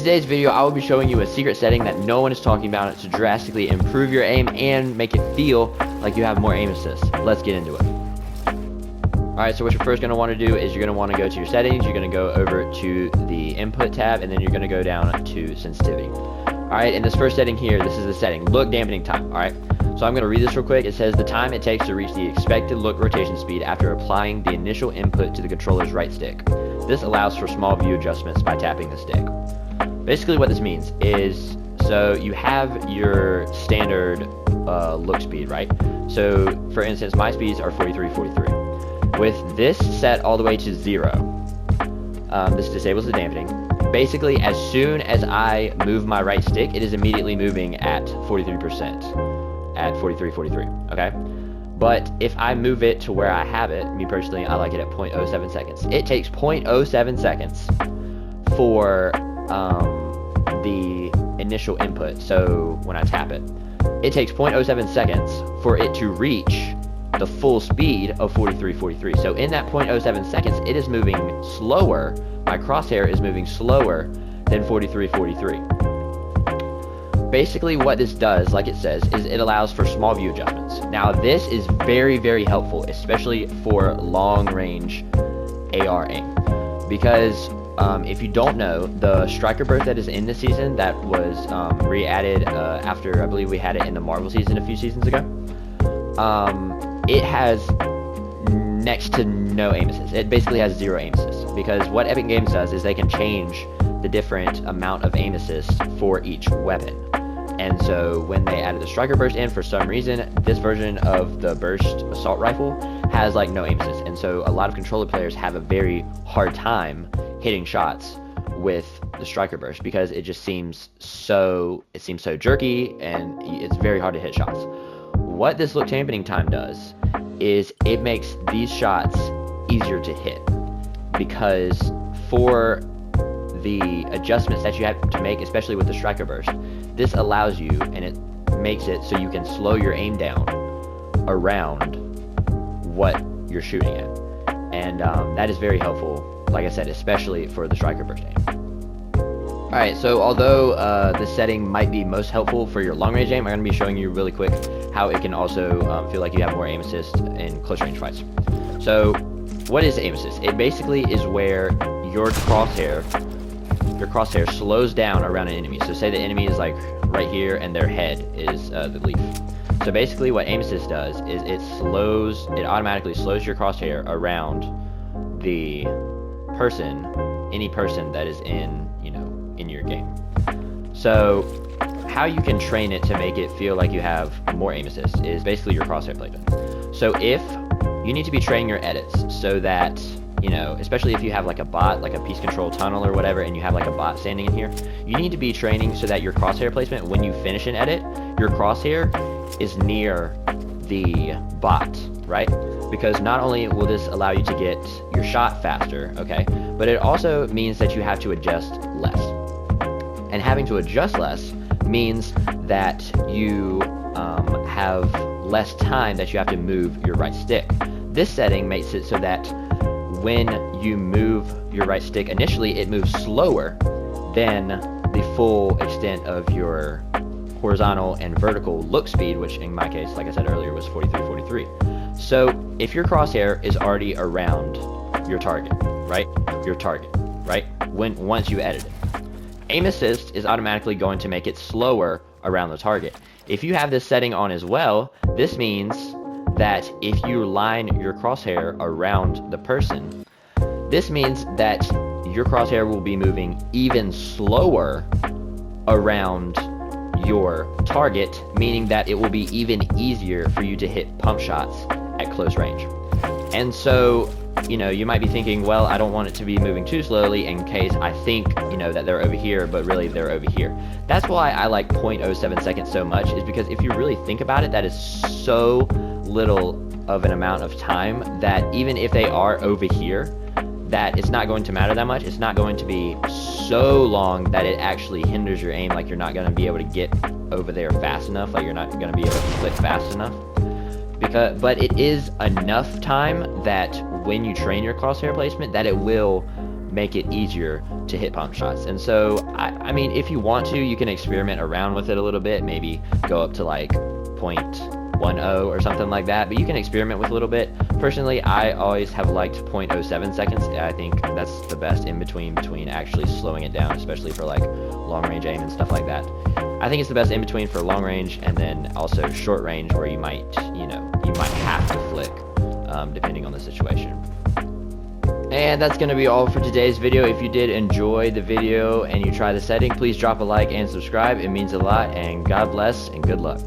today's video, I will be showing you a secret setting that no one is talking about to drastically improve your aim and make it feel like you have more aim assist. Let's get into it. Alright, so what you're first going to want to do is you're going to want to go to your settings, you're going to go over to the input tab, and then you're going to go down to sensitivity. Alright, in this first setting here, this is the setting, look dampening time. Alright, so I'm going to read this real quick. It says the time it takes to reach the expected look rotation speed after applying the initial input to the controller's right stick. This allows for small view adjustments by tapping the stick. Basically what this means is, so you have your standard look speed, right? So for instance, my speeds are 43. With this set all the way to 0, this disables the dampening. Basically, as soon as I move my right stick, it is immediately moving at 43%, at 43, okay? But if I move it to where I have it, me personally, I like it at 0.07 seconds. It takes 0.07 seconds for the initial input, so when I tap it, it takes 0.07 seconds for it to reach the full speed of 43. So in that 0.07 seconds, it is moving slower. My crosshair is moving slower than 43. Basically what this does, like it says, is it allows for small view adjustments. Now this is very, very helpful, especially for long range AR aim, because if you don't know, the striker burst that is in this season that was re-added after I believe we had it in the Marvel season a few seasons ago, it has next to no aim assist. It basically has 0 aim assist, because what Epic Games does is they can change the different amount of aim assist for each weapon. And so when they added the striker burst in, for some reason, this version of the burst assault rifle has like no aim assist. And so a lot of controller players have a very hard time hitting shots with the striker burst, because it just seems so jerky and it's very hard to hit shots. What this look dampening time does is it makes these shots easier to hit, because for the adjustments that you have to make, especially with the striker burst, this allows you, and it makes it so you can slow your aim down around what you're shooting at, and that is very helpful, like I said, especially for the striker burst aim. Alright, so although this setting might be most helpful for your long range aim, I'm going to be showing you really quick how it can also feel like you have more aim assist in close range fights. So what is aim assist? It basically is where your crosshair slows down around an enemy. So say the enemy is like right here and their head is the leaf. So basically what aim assist does is it automatically slows your crosshair around the person, any person that is in your game. So how you can train it to make it feel like you have more aim assist is basically your crosshair placement. So if you need to be training your edits so that, especially if you have like a bot, like a piece control tunnel or whatever, and you have like a bot standing in here, you need to be training so that your crosshair placement, when you finish an edit, your crosshair is near the bot, right? Because not only will this allow you to get your shot faster, okay, but it also means that you have to adjust less. And having to adjust less means that you have less time that you have to move your right stick. This setting makes it so that when you move your right stick initially, it moves slower than the full extent of your horizontal and vertical look speed, which in my case, like I said earlier, was 43. So if your crosshair is already around your target, right? Once you edit it, aim assist is automatically going to make it slower around the target. If you have this setting on as well, this means that if you line your crosshair around the person, this means that your crosshair will be moving even slower around your target, meaning that it will be even easier for you to hit pump shots at close range. And so, you might be thinking, well, I don't want it to be moving too slowly in case I think, that they're over here, but really they're over here. That's why I like 0.07 seconds so much, is because if you really think about it, that is so little of an amount of time that even if they are over here, that it's not going to matter that much. It's not going to be so long that it actually hinders your aim, like you're not going to be able to get over there fast enough, like you're not going to be able to click fast enough. But it is enough time that when you train your crosshair placement, that it will make it easier to hit pump shots. And so, I mean, if you want to, you can experiment around with it a little bit, maybe go up to like 0.10 or something like that, but you can experiment with a little bit. Personally, I always have liked 0.07 seconds. I think that's the best in between actually slowing it down, especially for like long range aim and stuff like that. I think it's the best in between for long range, and then also short range where you might have to flick, depending on the situation. And that's going to be all for today's video. If you did enjoy the video and you try the setting, please drop a like and subscribe. It means a lot, and God bless and good luck.